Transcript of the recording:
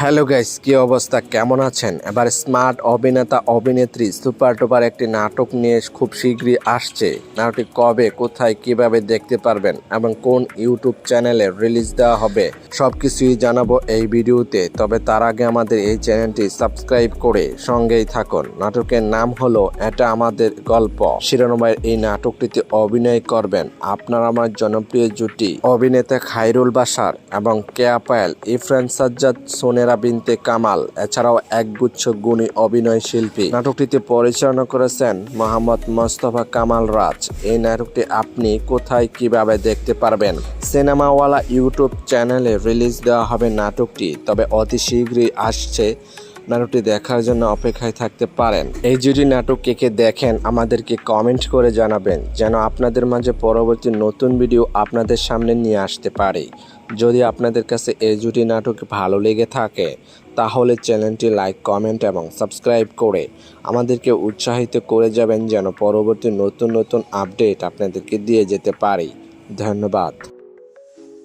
Hello guys, কি অবস্থা, কেমন আছেন? এবার স্মার্ট অভিনেতা অভিনেত্রী সুপার টুপার একটি নাটক নিয়ে খুব শীঘ্রই আসছে। নাটকটি কবে, কোথায়, কিভাবে দেখতে পারবেন এবং কোন ইউটিউব চ্যানেলে রিলিজ দেওয়া হবে সবকিছুই জানাবো এই ভিডিওতে। তবে তার আগে আমাদের এই চ্যানেলটি সাবস্ক্রাইব করে সঙ্গেই থাকুন। নাটকের নাম হলো এটা আমাদের গল্প। শিরোনামের এই নাটকটিতে অভিনয় করবেন আপনার আমার জনপ্রিয় জুটি অভিনেতা খায়রুল বাশার এবং কেয়া পায়েল, ইরফান সাজ্জাদ, সোনেরা বিনতে কামাল, এছাড়াও একগুচ্ছ গুণী অভিনয় শিল্পী। নাটকটিতে পরিচালনা করেছেন মোহাম্মদ মোস্তফা কামাল রাজ। এই নাটকটি আপনি কোথায় কিভাবে দেখতে পারবেন? সিনেমাওয়ালা ইউটিউব চ্যানেলে রিলিজ দেওয়া হবে নাটকটি, তবে অতি শীঘ্রই আসছে। নাটকটি দেখার জন্য অপেক্ষায় থাকতে পারেন। এই জুটি নাটক কে দেখেন আমাদেরকে কমেন্ট করে জানাবেন, যেন আপনাদের মাঝে পরবর্তী নতুন ভিডিও আপনাদের সামনে নিয়ে আসতে পারি। যদি আপনাদের কাছে এই জুটি নাটক ভালো লেগে থাকে তাহলে চ্যানেলটি লাইক, কমেন্ট এবং সাবস্ক্রাইব করে আমাদেরকে উৎসাহিত করে যাবেন, যেন পরবর্তী নতুন আপডেট আপনাদেরকে দিয়ে যেতে পারি। ধন্যবাদ।